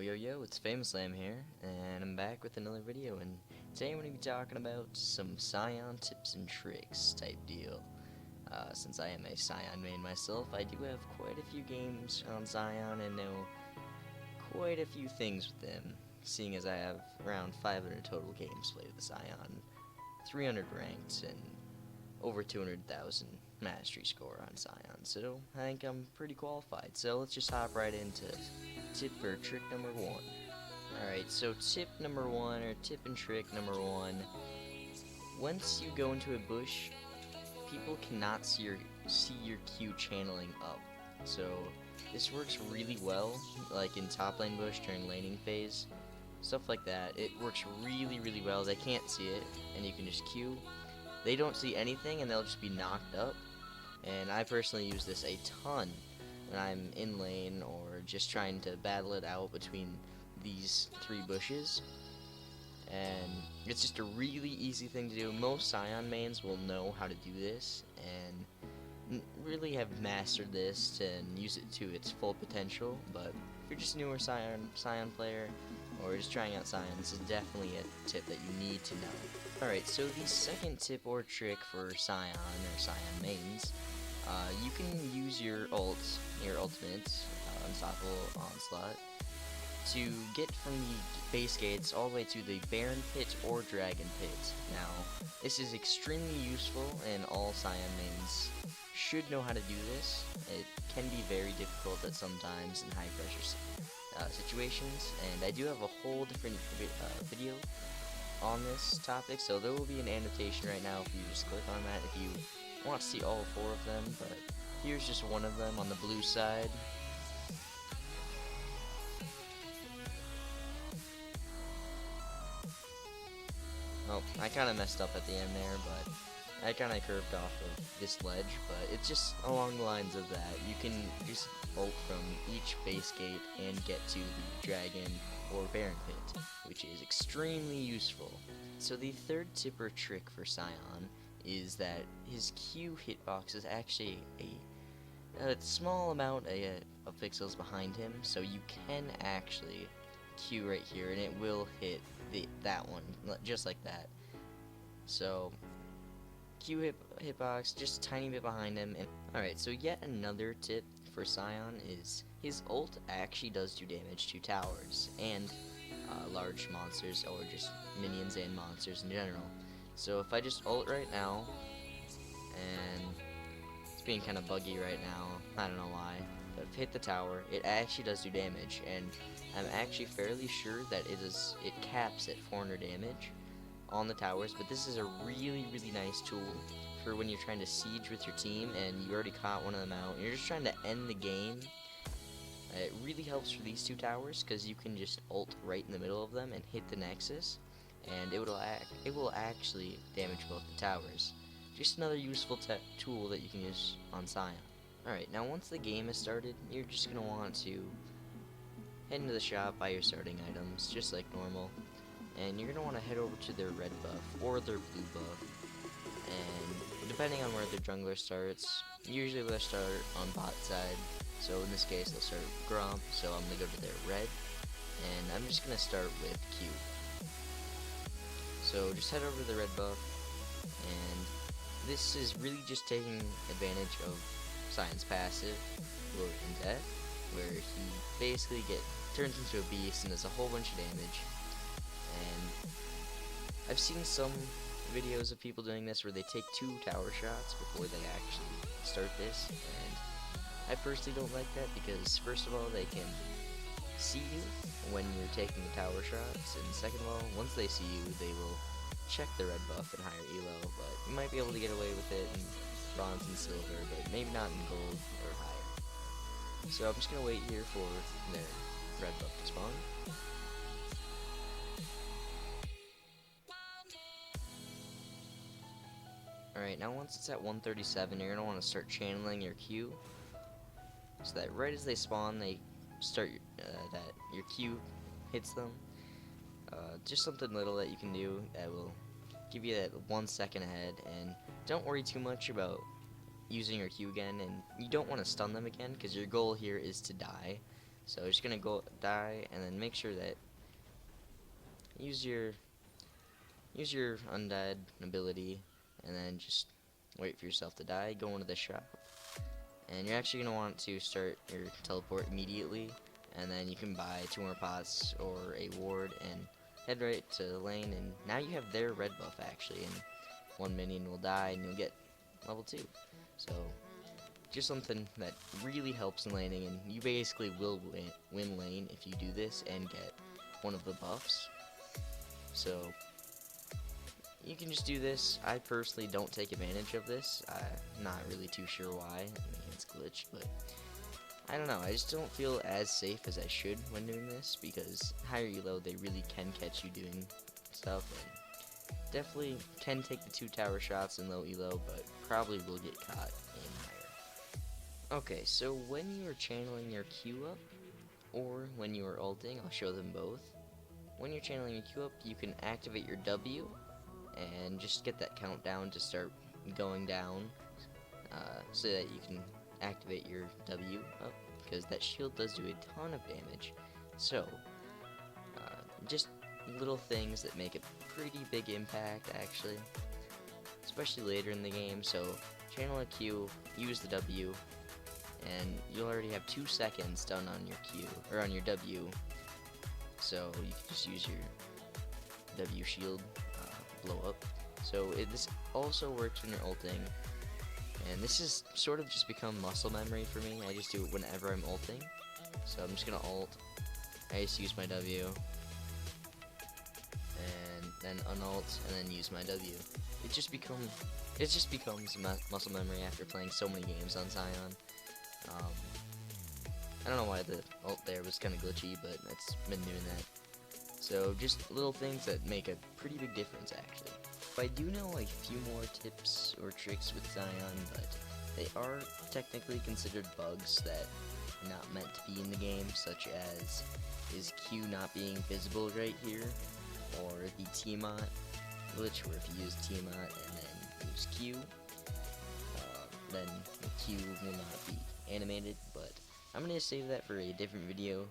Yo, it's Famous Lamb here, and I'm back with another video, and today I'm going to be talking about some Sion tips and tricks type deal. Since I am a Sion main myself, I do have quite a few games on Sion and know quite a few things with them, seeing as I have around 500 total games played with Sion, 300 ranked, and over 200,000 mastery score on Sion, so I think I'm pretty qualified. So let's just hop right into tip or trick number one. Alright, so tip number one, or tip and trick number one, once you go into a bush, people cannot see your Q channeling up. So this works really well, like in top lane bush during laning phase, stuff like that. It works really well. They can't see it, and you can just Q. They don't see anything, and they'll just be knocked up. And I personally use this a ton when I'm in lane or just trying to battle it out between these three bushes. And it's just a really easy thing to do. Most Sion mains will know how to do this and really have mastered this and use it to its full potential. But if you're just a newer Sion player or just trying out Sion, this is definitely a tip that you need to know. Alright, so the second tip or trick for Sion or Sion mains, you can use your ultimate, Unstoppable Onslaught, to get from the base gates all the way to the Baron Pit or Dragon Pit. Now, this is extremely useful, and all Sion mains should know how to do this. It can be very difficult at sometimes in high pressure situations, and I do have a whole different video on this topic, so there will be an annotation right now if you just click on that if you want to see all four of them, but here's just one of them on the blue side. Oh, I kind of messed up at the end there, but I kind of curved off of this ledge, but it's just along the lines of that. You can just ult from each base gate and get to the Dragon or Baron Pit, which is extremely useful. So the third tip or trick for Sion is that his Q hitbox is actually a small amount of pixels behind him, so you can actually Q right here, and it will hit that one, just like that. So Q hitbox, just a tiny bit behind him. And alright, so yet another tip for Sion is his ult actually does do damage to towers and large monsters, or just minions and monsters in general. So if I just ult right now, and it's being kind of buggy right now, I don't know why, but if I hit the tower, it actually does do damage, and I'm actually fairly sure that it caps at 400 damage on the towers. But this is a really nice tool for when you're trying to siege with your team and you already caught one of them out and you're just trying to end the game. It really helps for these two towers because you can just ult right in the middle of them and hit the nexus, and it will actually damage both the towers. Just another useful tool that you can use on Sion. Alright, now once the game is started, you're just going to want to head into the shop, buy your starting items, just like normal, and you're going to want to head over to their red buff or their blue buff, and depending on where the jungler starts, usually they'll start on bot side, so in this case they'll start with Gromp, so I'm going to go to their red, and I'm just going to start with Q. So just head over to the red buff, and this is really just taking advantage of Sion's passive, Glory and Death, where he basically turns into a beast and does a whole bunch of damage. And I've seen some videos of people doing this where they take 2 tower shots before they actually start this, and I personally don't like that because first of all, they can see you when you're taking the tower shots, and second of all, once they see you, they will check the red buff and higher elo, but you might be able to get away with it in bronze and silver, but maybe not in gold or higher. So I'm just going to wait here for their red buff to spawn. Alright, now once it's at 137, you're going to want to start channeling your Q, so that right as they spawn, they start that your Q hits them. Just something little that you can do that will give you that 1 second ahead, and don't worry too much about using your Q again, and you don't want to stun them again because your goal here is to die. So just gonna go die, and then make sure that use your undead ability, and then just wait for yourself to die. Go into the shop, and you're actually gonna want to start your teleport immediately, and then you can buy 2 more pots or a ward and head right to the lane, and now you have their red buff actually, and 1 minion will die and you'll get level 2. So just something that really helps in laning, and you basically will win lane if you do this and get one of the buffs. So you can just do this. I personally don't take advantage of this. I'm not really too sure why. I mean, it's glitched, but I don't know. I just don't feel as safe as I should when doing this, because higher elo, they really can catch you doing stuff, and definitely can take the 2 tower shots in low elo, but probably will get caught in higher. Okay, so when you are channeling your Q up, or when you are ulting, I'll show them both. When you're channeling your Q up, you can activate your W, and just get that countdown to start going down, so that you can activate your W up, because that shield does do a ton of damage. So just little things that make a pretty big impact actually, especially later in the game. So channel a Q, use the W, and you'll already have 2 seconds done on your Q, or on your W, so you can just use your W shield, blow up. So this also works when you're ulting, and this has sort of just become muscle memory for me. I just do it whenever I'm ulting. So I'm just gonna ult, I just use my W, and then unult, and then use my W. It just becomes muscle memory after playing so many games on Sion. I don't know why the ult there was kind of glitchy, but it's been doing that. So just little things that make a pretty big difference actually. I do know a few more tips or tricks with Sion, but they are technically considered bugs that are not meant to be in the game, such as is Q not being visible right here, or the Tiamat glitch where if you use Tiamat and then use Q, then the Q will not be animated. But I'm going to save that for a different video,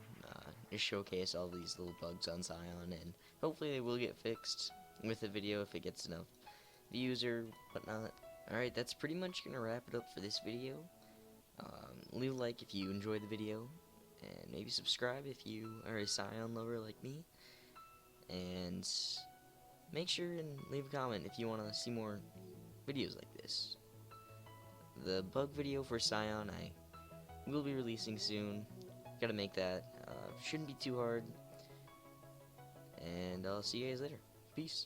to showcase all these little bugs on Sion, and hopefully they will get fixed with the video if it gets enough views or whatnot. Alright, that's pretty much going to wrap it up for this video. Leave a like if you enjoyed the video, and maybe subscribe if you are a Sion lover like me, and make sure and leave a comment if you want to see more videos like this. The bug video for Sion I will be releasing soon. Gotta make that. Shouldn't be too hard. And I'll see you guys later. Peace.